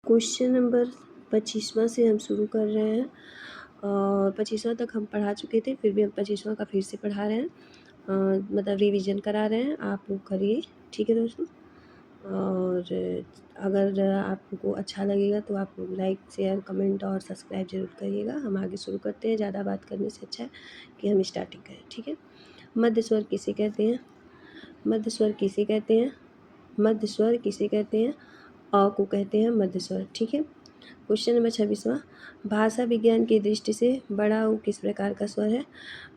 Question number 25वां से हम शुरू कर रहे हैं और 25वां तक हम पढ़ा चुके थे, फिर भी हम 25वां का फिर से पढ़ा रहे हैं, मतलब रिवीजन करा रहे हैं। आप लोग करिए, ठीक है दोस्तों। और अगर आपको अच्छा लगेगा तो आप लोग लाइक, शेयर, कमेंट और सब्सक्राइब जरूर करिएगा। हम आगे शुरू करते हैं। ज़्यादा बात करने से अच्छा है कि हम स्टार्टिंग करें, ठीक है। मध्य स्वर किसे कहते हैं? मध्य स्वर किसे कहते हैं? मध्य स्वर किसे कहते हैं? अ को कहते हैं मध्य स्वर, ठीक है। क्वेश्चन नंबर 26वां, भाषा विज्ञान की दृष्टि से बड़ा ऊ किस प्रकार का स्वर है?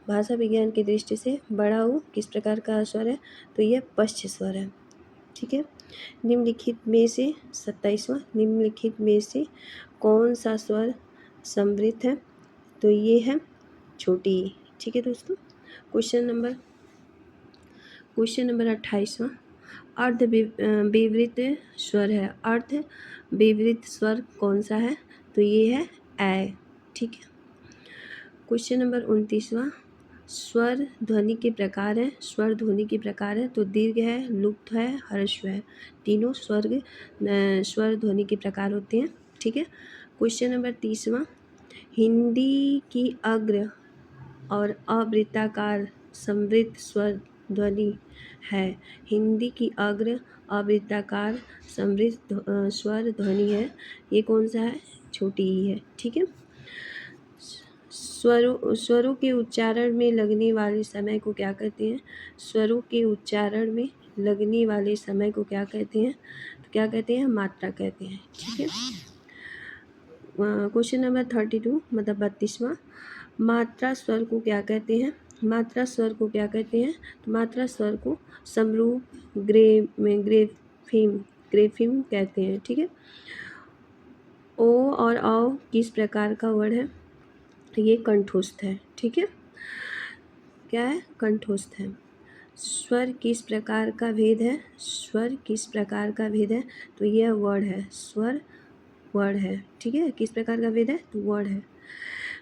भाषा विज्ञान की दृष्टि से बड़ा ऊ किस प्रकार का स्वर है? तो यह पश्च स्वर है, ठीक है। निम्नलिखित में से 27वां, निम्नलिखित में से कौन सा स्वर समृद्ध है? तो ये है छोटी ई, ठीक है दोस्तों। क्वेश्चन नंबर 28वां, अर्ध विवृत स्वर है। अर्ध विवृत स्वर कौन सा है? तो ये है ए, ठीक है। क्वेश्चन नंबर 29वां, स्वर ध्वनि के प्रकार है। स्वर ध्वनि के प्रकार है तो दीर्घ है, लुप्त है, ह्रस्व है। तीनों स्वर ध्वनि के प्रकार होते हैं, ठीक है। क्वेश्चन नंबर 30वां, हिंदी की अग्र और अवृत्ताकार समृद्ध स्वर ध्वनि है। हिंदी की अग्र अवृत्ताकार समृद्ध स्वर ध्वनि है। ये कौन सा है? छोटी ई है, ठीक है। स्वरों के उच्चारण में लगने वाले समय को क्या कहते हैं? स्वरों के उच्चारण में लगने वाले समय को क्या कहते हैं? तो क्या कहते हैं? मात्रा कहते हैं, ठीक है। क्वेश्चन नंबर 32 मतलब 32वां, मात्रा स्वर को क्या कहते हैं? मात्रा स्वर को क्या कहते हैं? तो मात्रा स्वर को समरूप, ग्रेफिम कहते हैं, ठीक है। ओ और औ किस प्रकार का वर्ड है? ये कंठस्थ है, ठीक है। क्या है? कंठस्थ है। स्वर किस प्रकार का भेद है? स्वर किस प्रकार का भेद है? तो यह वर्ड है, स्वर वर्ड है, ठीक है। किस प्रकार का भेद है? तो वर्ड है।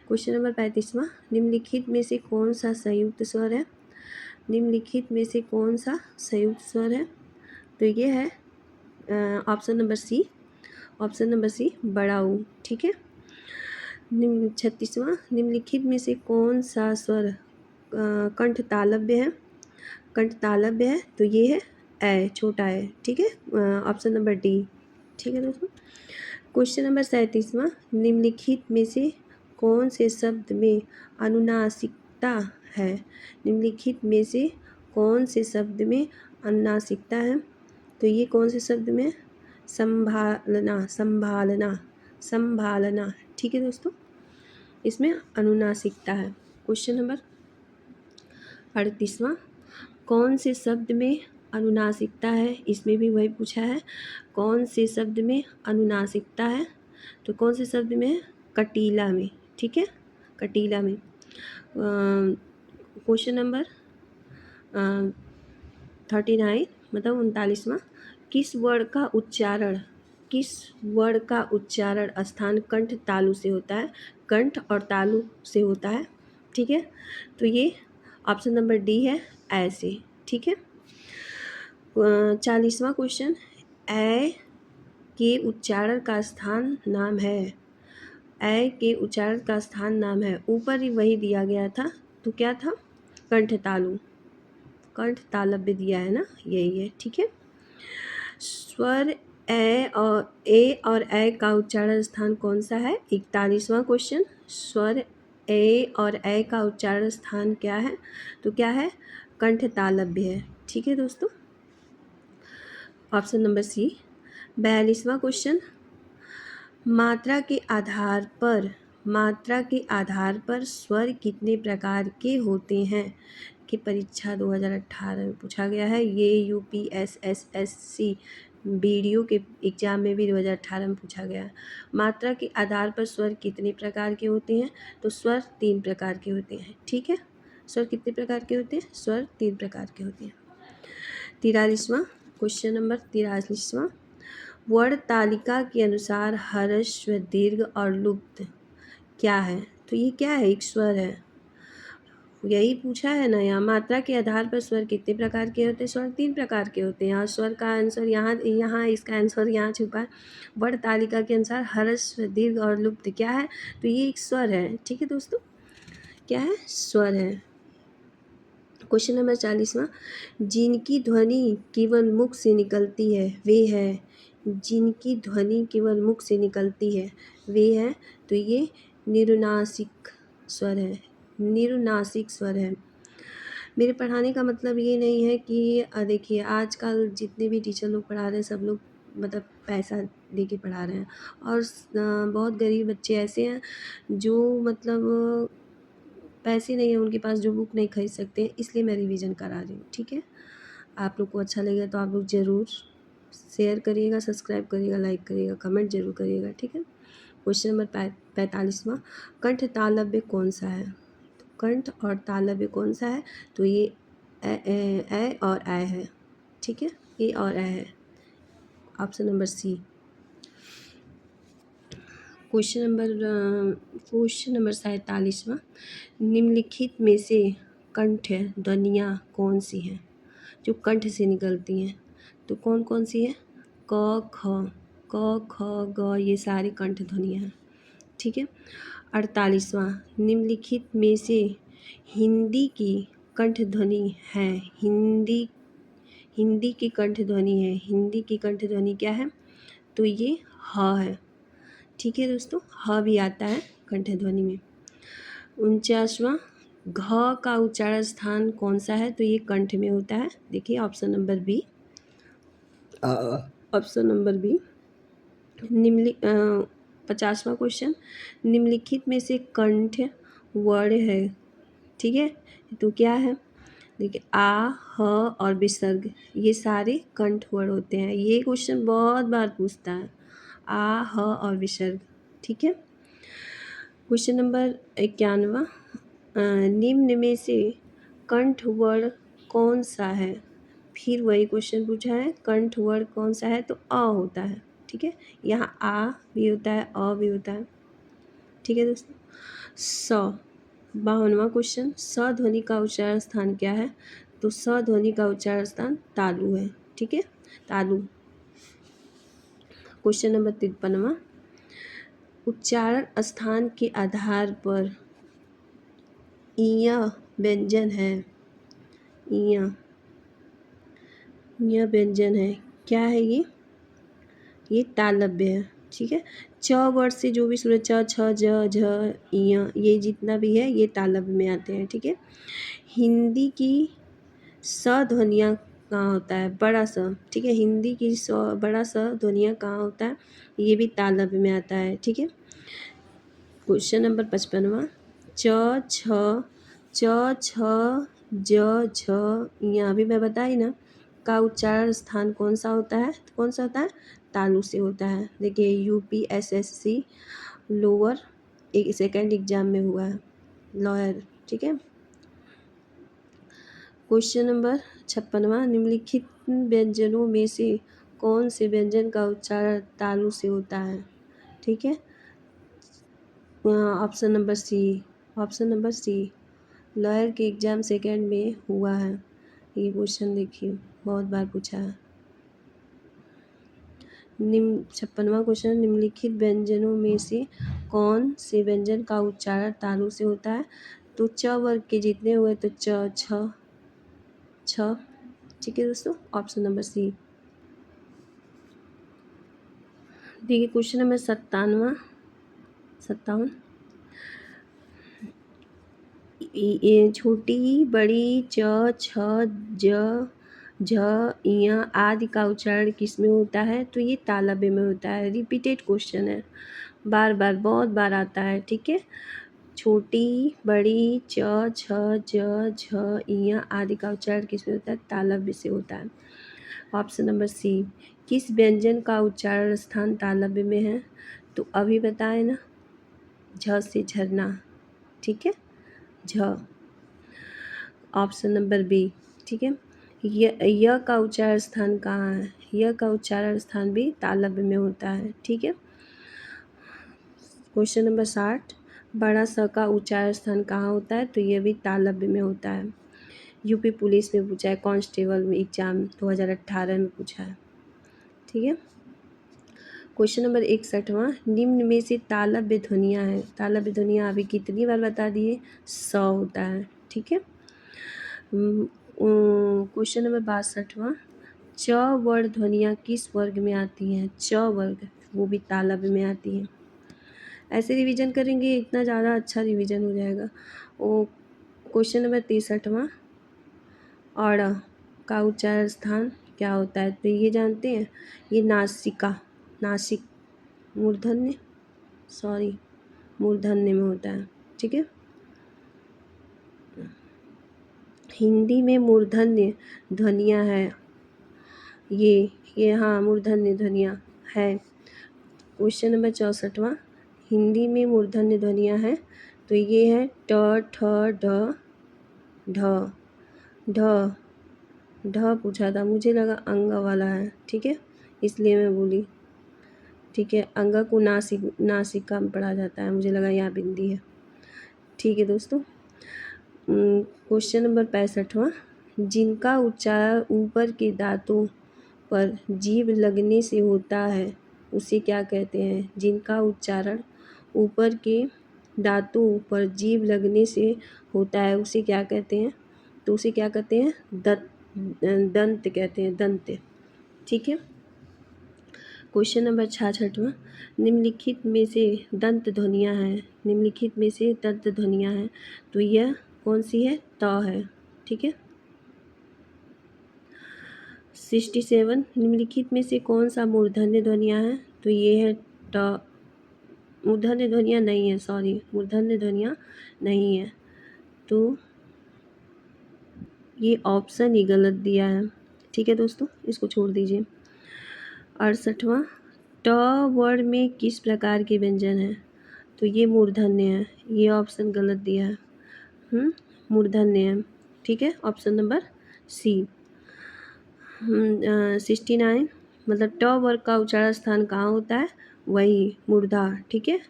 क्वेश्चन नंबर 35वां, निम्नलिखित में से कौन सा संयुक्त स्वर है? निम्नलिखित में से कौन सा संयुक्त स्वर है? तो ये है option number C, option number C बड़ा ऊ, ठीक है। 36वां, निम्नलिखित में से कौन सा स्वर कंठ तालव्य है? कंठ तालव्य है तो ये है ए, छोटा है, ठीक है। ऑप्शन नंबर डी, ठीक है दोस्तों। क्वेश्चन नंबर 37वां, निम्नलिखित में से कौन से शब्द में अनुनासिकता है? निम्नलिखित में से कौन से शब्द में अनुनासिकता है? तो ये कौन से शब्द में? संभालना, संभालना, संभालना, ठीक है दोस्तों। इसमें अनुनासिकता है। क्वेश्चन नंबर 38वां, कौन से शब्द में अनुनासिकता है? इसमें भी वही पूछा है, कौन से शब्द में अनुनासिकता है? तो कौन से शब्द में? कटीला में, ठीक है, कटीला में। क्वेश्चन नंबर 39 मतलब 39वां, किस वर्ण का उच्चारण स्थान कंठ तालु से होता है? कंठ और तालु से होता है, ठीक है। तो ये ऑप्शन नंबर डी है, ऐसे, ठीक है। 40वां क्वेश्चन, ए के उच्चारण का स्थान नाम है। ए के उच्चारण का स्थान नाम है, ऊपर ही वही दिया गया था, तो क्या था? कंठ तालु, कंठ तालव्य दिया है ना, यही है, ठीक है। स्वर ए और ए का उच्चारण स्थान कौन सा है? 41वां क्वेश्चन, स्वर ए और ए का उच्चारण स्थान क्या है? तो क्या है? कंठ तालव्य है, ठीक है दोस्तों, ऑप्शन नंबर सी। 42वां क्वेश्चन, मात्रा के आधार पर स्वर कितने प्रकार के होते हैं? की परीक्षा 2018 में पूछा गया है। ये यूपीएसएसएससी वीडियो के एग्जाम में भी 2018 में पूछा गया है। मात्रा के आधार पर स्वर कितने प्रकार के होते हैं? तो स्वर 3 प्रकार के होते हैं, ठीक है। स्वर कितने प्रकार के होते हैं? स्वर 3 प्रकार के होते हैं। 43वां क्वेश्चन नंबर 43वां, वर्ण तालिका के अनुसार ह्रस्व, दीर्घ और लुप्त क्या है? तो ये क्या है? एक स्वर है। यही पूछा है ना यहाँ। मात्रा के आधार पर स्वर कितने प्रकार के होते हैं? स्वर 3 प्रकार के होते हैं। और स्वर का आंसर यहाँ इसका आंसर यहाँ छुपा है। वर्ण तालिका के अनुसार ह्रस्व, दीर्घ और लुप्त क्या है? तो ये एक स्वर है। ठीक है दोस्तों, क्या है? स्वर है। क्वेश्चन नंबर 40वां, जिनकी ध्वनि केवल मुख से निकलती है वे है। जिनकी ध्वनि केवल मुख से निकलती है वे है, तो ये निरुनासिक स्वर है। निरुनासिक स्वर है। मेरे पढ़ाने का मतलब ये नहीं है कि देखिए आजकल जितने भी टीचर लोग पढ़ा रहे हैं सब लोग मतलब पैसा दे के पढ़ा रहे हैं। और बहुत गरीब बच्चे ऐसे हैं जो मतलब पैसे नहीं है उनके पास, जो बुक नहीं खरीद सकते, इसलिए मैं रिवीजन करा रही हूँ। ठीक है, आप लोग को अच्छा लगेगा तो आप लोग ज़रूर शेयर करिएगा, सब्सक्राइब करिएगा, लाइक करिएगा, कमेंट जरूर करिएगा। ठीक है। क्वेश्चन नंबर 45वां, कंठ तालव्य कौन सा है? तो कंठ और तालव्य कौन सा है? तो ये ए और ऐ है। ठीक है, ए और ऐ है। Option number C. Question number 47वां, निम्नलिखित में से कंठ ध्वनियाँ कौन सी हैं जो कंठ से निकलती हैं? तो कौन कौन सी है? क ख ग, ये सारी कंठ ध्वनियाँ हैं। ठीक है। 48वां, निम्नलिखित में से हिंदी की कंठ ध्वनि है। हिंदी की कंठ ध्वनि है। हिंदी की कंठ ध्वनि क्या है? तो ये ह है। ठीक है दोस्तों, ह भी आता है कंठ ध्वनि में। 49वां, घ का उच्चारण स्थान कौन सा है? तो ये कंठ में होता है। देखिए option number B. Option number B. 50वां क्वेश्चन, निम्नलिखित में से कंठ वर्ण है। ठीक है, तो क्या है? देखिए आ, ह और विसर्ग, ये सारे कंठ वर्ण होते हैं। ये क्वेश्चन बहुत बार पूछता है, आ, ह और विसर्ग। ठीक है। क्वेश्चन नंबर 51वां, निम्न में से कंठ वर्ण कौन सा है? फिर वही क्वेश्चन पूछा है, कंठ वर्ण कौन सा है? तो अ होता है। ठीक है, यहाँ आ भी होता है, अ भी होता है। ठीक है दोस्तों। 52वां क्वेश्चन, स ध्वनि का उच्चारण स्थान क्या है? तो स ध्वनि का उच्चारण स्थान तालु है। ठीक है, तालु। क्वेश्चन नंबर 53वां, उच्चारण स्थान के आधार पर इया व्यंजन है। इया व्यंजन है। क्या है ये? ये तालव्य है। ठीक है, च वर्ड से जो भी सूरज च, छ, ज, झ, इया, ये जितना भी है ये तालव्य में आते हैं। ठीक है। हिंदी की स ध्वनियाँ कहाँ होता है? बड़ा स। ठीक है, हिंदी की बड़ा स ध्वनियाँ कहाँ होता है? ये भी तालव्य में आता है। ठीक है। क्वेश्चन नंबर 55वां, च, छ, ज, झ, यहाँ भी मैं बताई ना, का उच्चारण स्थान कौन सा होता है? कौन सा होता है? तालु से होता है। देखिए UPSSC लोअर एक सेकेंड एग्जाम में हुआ है, लॉयर। ठीक है। क्वेश्चन नंबर 56वां, निम्नलिखित व्यंजनों में से कौन से व्यंजन का उच्चारण तालु से होता है? ठीक है, option number C. Option number C, lawyer के एग्ज़ाम सेकेंड में हुआ है ये क्वेश्चन। देखिए बहुत बार पूछा है। 56वां क्वेश्चन, निम्नलिखित व्यंजनों में से कौन से व्यंजन का उच्चारण तालु से होता है? तो च वर्ग के जितने हुए तो च, छ, छ। ठीक है दोस्तों, ऑप्शन नंबर सी। देखिए क्वेश्चन नंबर 57, ये छोटी बड़ी च, छ, ज, झ, इया आदि का उच्चारण किस में होता है? तो ये तालव्य में होता है। रिपीटेड क्वेश्चन है, बार बार बहुत बार आता है। ठीक है, छोटी बड़ी च, छ, ज, झ, इया आदि का उच्चारण किस में होता है? तालव्य से होता है। ऑप्शन नंबर सी, किस व्यंजन का उच्चारण स्थान तालव्य में है? तो अभी बताए ना, झ से झरना। ठीक है, झ। Option number B. ठीक है, य का उच्चारण स्थान कहाँ है? य का उच्चारण स्थान भी तालव्य में होता है। ठीक है। क्वेश्चन नंबर 60, बड़ा स का उच्चारण स्थान कहाँ होता है? तो ये भी तालव्य में होता है। यूपी पुलिस में पूछा है, कांस्टेबल में एग्जाम 2018 में पूछा है। ठीक है। क्वेश्चन नंबर 61वां, निम्न में से तालव्य ध्वनियाँ हैं। तालव्य ध्वनियाँ अभी कितनी बार बता दिए? 100 होता है। ठीक है। क्वेश्चन नंबर 62वां, च वर्ण ध्वनियाँ किस वर्ग में आती हैं? च वर्ग, वो भी तालव्य में आती हैं। ऐसे रिवीजन करेंगे इतना ज़्यादा अच्छा रिवीजन हो जाएगा। वो क्वेश्चन नंबर 63वां, अड़ का उच्चारण स्थान क्या होता है? तो ये जानते हैं, ये नासिका, नासिक, मूर्धन्य, सॉरी मूर्धन्य में होता है। ठीक है। हिंदी में मूर्धन्य ध्वनियाँ हैं, ये हाँ मूर्धन्य ध्वनियाँ है। क्वेश्चन नंबर 64वां, हिंदी में मूर्धन्य ध्वनियाँ हैं, तो ये है ट, ठ, ड, ढ। ढ ढ पूछा था, मुझे लगा अंग वाला है। ठीक है, इसलिए मैं बोली। ठीक है, अंग को नासिका में पढ़ा जाता है, मुझे लगा यहाँ बिंदी है। ठीक है दोस्तों। क्वेश्चन नंबर 65वां, जिनका उच्चारण ऊपर के दांतों पर जीभ लगने से होता है उसे क्या कहते हैं? जिनका उच्चारण ऊपर के दांतों पर जीभ लगने से होता है उसे क्या कहते हैं? तो उसे क्या कहते हैं? दंत कहते हैं, दंत। ठीक है। क्वेश्चन नंबर 66वां, निम्नलिखित में से दंत ध्वनियाँ हैं। निम्नलिखित में से दंत ध्वनियाँ हैं, तो यह कौन सी है? त है। ठीक है। 67, निम्नलिखित में से कौन सा मूर्धन्य ध्वनियाँ हैं? तो ये है ट। मूर्धन्य ध्वनियाँ नहीं है, सॉरी मूर्धन्य ध्वनियाँ नहीं है, तो ये ऑप्शन ही गलत दिया है। ठीक है दोस्तों, इसको छोड़ दीजिए। 68वां, ट वर्ण में किस प्रकार के व्यंजन हैं? तो ये मूर्धन्य है, ये ऑप्शन गलत दिया है। मूर्धन्य है। ठीक है, ऑप्शन नंबर सी। 69, मतलब ट वर्ग का उच्चारण स्थान कहाँ होता है? वही मूर्धा। ठीक है,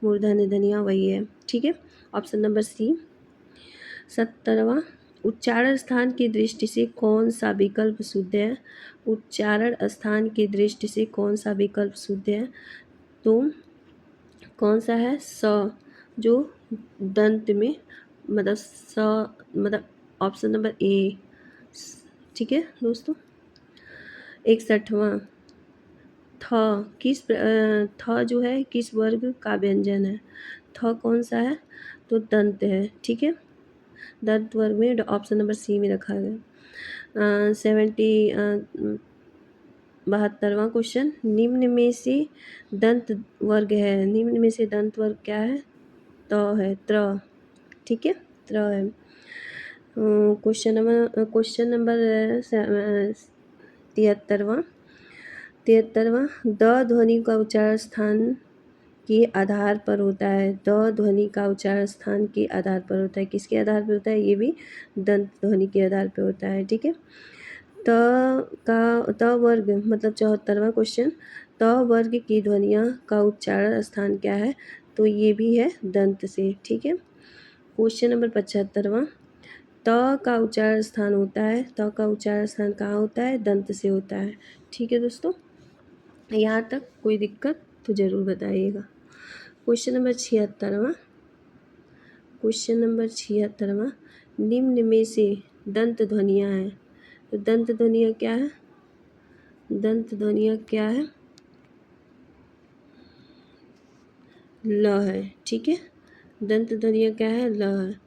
मूर्धन्य ध्वनियाँ वही है। ठीक है, ऑप्शन नंबर सी। 70वां, उच्चारण स्थान की दृष्टि से कौन सा विकल्प शुद्ध है? उच्चारण स्थान की दृष्टि से कौन सा विकल्प शुद्ध है? तो कौन सा है? स, जो दंत में, मतलब स, मतलब ऑप्शन नंबर ए। ठीक है दोस्तों। 61वां, थ जो है किस वर्ग का व्यंजन है? थ कौन सा है? तो दंत है। ठीक है, दंत वर्ग में, ऑप्शन नंबर सी में रखा गया। 72वां क्वेश्चन, निम्न में से दंत वर्ग है। निम्न में से दंत वर्ग क्या है? त है, त्र। ठीक है, त्र है। क्वेश्चन नंबर 73वां, द ध्वनि का उच्चारण स्थान के आधार पर होता है। द ध्वनि का उच्चारण स्थान के आधार पर होता है। किसके आधार पर होता है? ये भी दंत ध्वनि के आधार पर होता है। ठीक है। त वर्ग, मतलब 74वां क्वेश्चन, त वर्ग की ध्वनियाँ का उच्चारण स्थान क्या है? तो ये भी है दंत से। ठीक है। क्वेश्चन नंबर 75वां, त का उच्चारण स्थान होता है, त का उच्चारण स्थान कहाँ होता है? दंत से होता है। ठीक है दोस्तों, यहाँ तक कोई दिक्कत तो ज़रूर बताइएगा। क्वेश्चन नंबर 76वां, निम्न में से दंत ध्वनियाँ हैं। तो दंत ध्वनियाँ क्या है? दंत ध्वनियाँ क्या है? ल है। ठीक है, दंत ध्वनियाँ क्या है? ल है।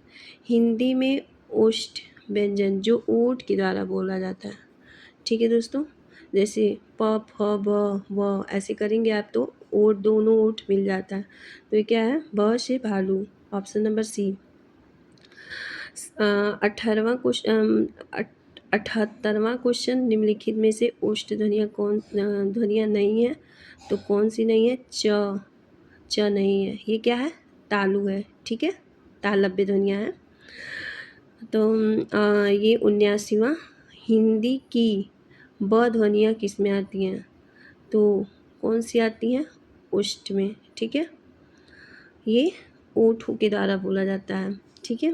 हिंदी में ओष्ठ व्यंजन जो ओठ के द्वारा बोला जाता है। ठीक है दोस्तों, जैसे प, फ, ब, व ऐसे करेंगे आप तो ओठ, दोनों ओठ मिल जाता है। तो ये क्या है? ब से भालू, ऑप्शन नंबर सी। 78वां क्वेश्चन, 78वां क्वेश्चन, निम्नलिखित में से ओष्ठ ध्वनियाँ नहीं है। तो कौन सी नहीं है? च नहीं है। ये क्या है? तालु है। ठीक है, तालव्य ध्वनियाँ हैं। तो ये 79वां, हिंदी की ब ध्वनियाँ किस में आती हैं? तो कौन सी आती हैं? ओष्ठ में। ठीक है, ये ओठों के द्वारा बोला जाता है। ठीक है।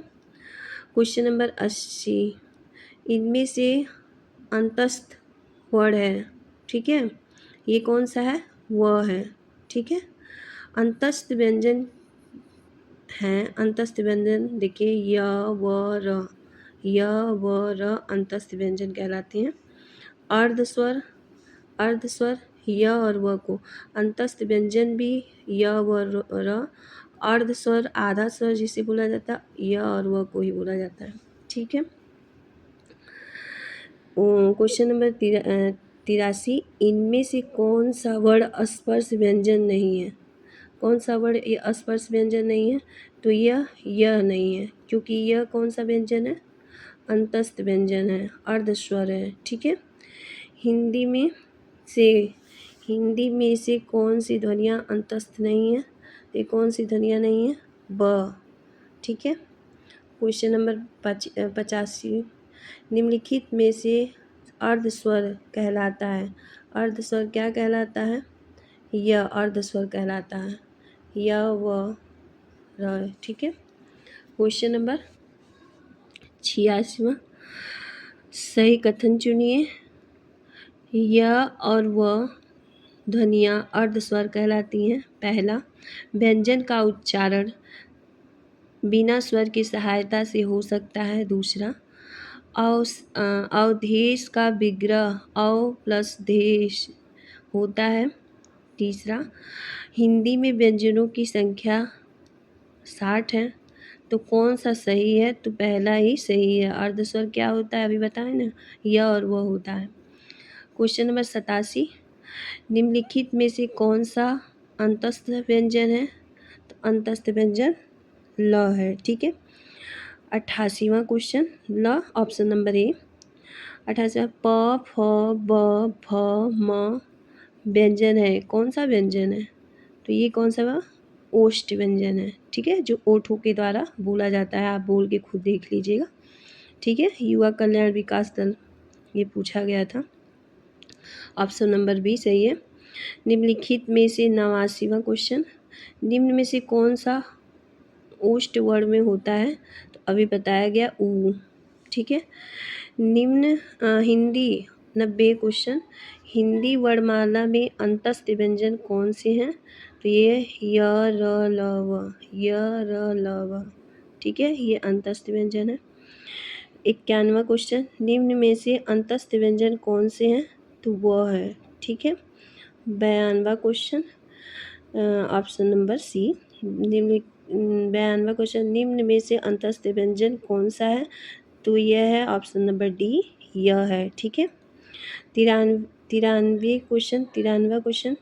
क्वेश्चन नंबर 80, इनमें से अंतस्थ वर्ड है। ठीक है, ये कौन सा है? व है। ठीक है, अंतस्थ व्यंजन हैं। अंतस्थ व्यंजन देखिए य व र, य व र अंतस्थ व्यंजन कहलाते हैं। अर्धस्वर, अर्धस्वर य और व को अंतस्थ व्यंजन भी य व र, अर्धस्वर आधा स्वर जिसे बोला जाता है य और व को ही बोला जाता है। ठीक है। क्वेश्चन नंबर 83, इनमें से कौन सा वर्ड स्पर्श व्यंजन नहीं है? कौन सा वर्ड ये स्पर्श व्यंजन नहीं है? तो यह नहीं है, क्योंकि यह कौन सा व्यंजन है? अंतस्थ व्यंजन है, अर्धस्वर है। ठीक है। हिंदी में से हिंदी में से कौन सी ध्वनियाँ अंतस्थ नहीं है? ये कौन सी ध्वनियाँ नहीं है? ब। ठीक है। क्वेश्चन नंबर 85, निम्नलिखित में से अर्धस्वर कहलाता है। अर्धस्वर क्या कहलाता है? यह अर्धस्वर कहलाता है, य व र। ठीक है। क्वेश्चन नंबर 86वां, सही कथन चुनिए। य और व ध्वनियाँ अर्धस्वर कहलाती हैं। पहला, व्यंजन का उच्चारण बिना स्वर की सहायता से हो सकता है। दूसरा, अवधेश का विग्रह अव प्लस देश होता है। तीसरा, हिंदी में व्यंजनों की संख्या 60 है। तो कौन सा सही है? तो पहला ही सही है। अर्धस्वर क्या होता है? अभी बताएं ना, यह और वह होता है। क्वेश्चन नंबर 87, निम्नलिखित में से कौन सा अंतस्थ व्यंजन है? तो अंतस्थ व्यंजन ल है। ठीक है। 88वां क्वेश्चन, ल ऑप्शन नंबर ए। 88वां, प फ ब भ म व्यंजन है। कौन सा व्यंजन है? तो ये कौन सा ओष्ठ व्यंजन है। ठीक है, जो ओठों के द्वारा बोला जाता है। आप बोल के खुद देख लीजिएगा। ठीक है। युवा कल्याण विकास दल ये पूछा गया था। ऑप्शन नंबर बी सही है। निम्नलिखित में से 89वां क्वेश्चन, निम्न में से कौन सा ओष्ठ वर्ण में होता है? तो अभी बताया गया ऊ। ठीक है। निम्न हिंदी 90 क्वेश्चन, हिंदी वर्णमाला में अंतस्थ व्यंजन कौन से हैं? तो ये य र ल व, य र ल व। ठीक है, ये अंतस्थ व्यंजन है। 91वां क्वेश्चन, निम्न में से अंतस्थ व्यंजन कौन से हैं? तो वह है। ठीक है। 92वां क्वेश्चन, ऑप्शन नंबर सी। 92वां क्वेश्चन, निम्न में से अंतस्थ व्यंजन कौन सा है? तो यह है ऑप्शन नंबर डी, यह है। ठीक है। 93वां क्वेश्चन,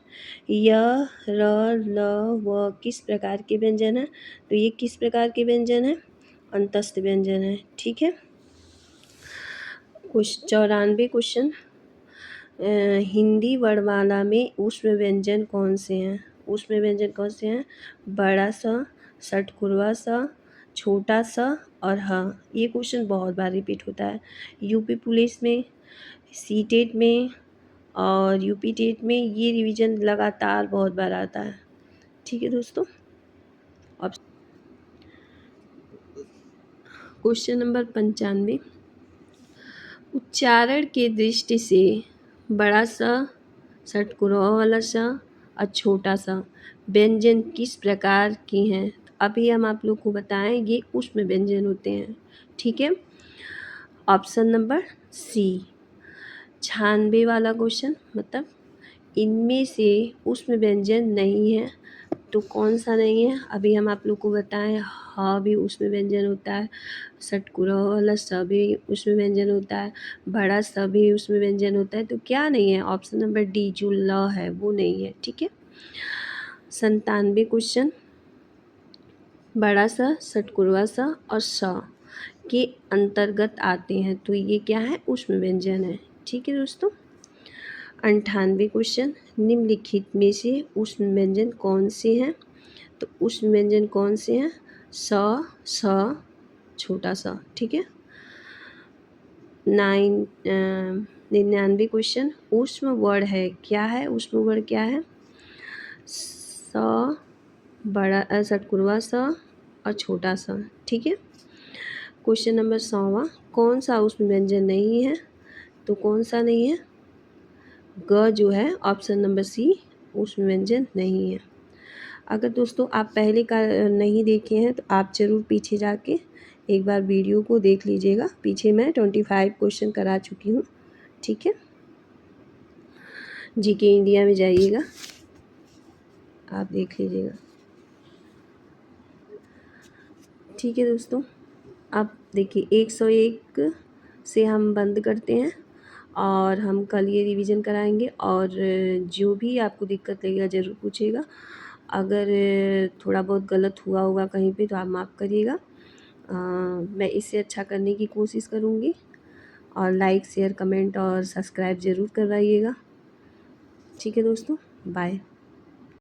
य र ल व किस प्रकार के व्यंजन है? तो ये किस प्रकार के व्यंजन है? अंतस्थ व्यंजन है। ठीक है। 94 क्वेश्चन, हिंदी वर्णमाला में ऊष्म व्यंजन कौन से हैं? ऊष्म व्यंजन कौन से हैं? बड़ा सा, षटकुरवा सा, छोटा सा और ह। ये क्वेश्चन बहुत बार रिपीट होता है यूपी पुलिस में, सीटेट में और यूपी टेट में। ये रिवीजन लगातार बहुत बार आता है। ठीक है दोस्तों। अब क्वेश्चन नंबर 95, उच्चारण के दृष्टि से बड़ा सा, षटकुरवा वाला सा और छोटा सा व्यंजन किस प्रकार की हैं? अभी हम आप लोग को बताएं, ये ऊष्म व्यंजन होते हैं। ठीक है। ऑप्शन नंबर सी। 96 वाला क्वेश्चन, मतलब इनमें से ऊष्म व्यंजन नहीं है। तो कौन सा नहीं है? अभी हम आप लोग को बताएं, ह भी ऊष्म व्यंजन होता है, षटकुरवा वाला स भी ऊष्म व्यंजन होता है, बड़ा स भी ऊष्म व्यंजन होता है। तो क्या नहीं है? ऑप्शन नंबर डी जो ल है वो नहीं है। ठीक है। 97 क्वेश्चन, बड़ा सा, षटकुरवा सा और स के अंतर्गत आते हैं। तो ये क्या है? ऊष्म व्यंजन है। ठीक है दोस्तों। 98 क्वेश्चन, निम्नलिखित में से ऊष्म व्यंजन कौन से हैं? तो ऊष्म व्यंजन कौन से हैं? स, छोटा सा। ठीक है। 99 क्वेश्चन, ऊष्म वर्ण है क्या है? ऊष्म वर्ण क्या है? स, बड़ा षटकुरवा सा, और छोटा सा। ठीक है। क्वेश्चन नंबर 100वां, कौन सा उसमें व्यंजन नहीं है? तो कौन सा नहीं है? ग जो है ऑप्शन नंबर सी उसमें व्यंजन नहीं है। अगर दोस्तों आप पहले का नहीं देखे हैं तो आप ज़रूर पीछे जाके एक बार वीडियो को देख लीजिएगा। पीछे मैं 25 क्वेश्चन करा चुकी हूँ। ठीक है। जीके इंडिया में जाइएगा, आप देख लीजिएगा। ठीक है दोस्तों, अब देखिए 101 से हम बंद करते हैं और हम कल ये रिवीजन कराएंगे। और जो भी आपको दिक्कत लगेगा ज़रूर पूछिएगा। अगर थोड़ा बहुत गलत हुआ होगा कहीं पे तो आप माफ़ करिएगा। मैं इससे अच्छा करने की कोशिश करूँगी। और लाइक शेयर कमेंट और सब्सक्राइब ज़रूर करवाइएगा। ठीक है दोस्तों, बाय।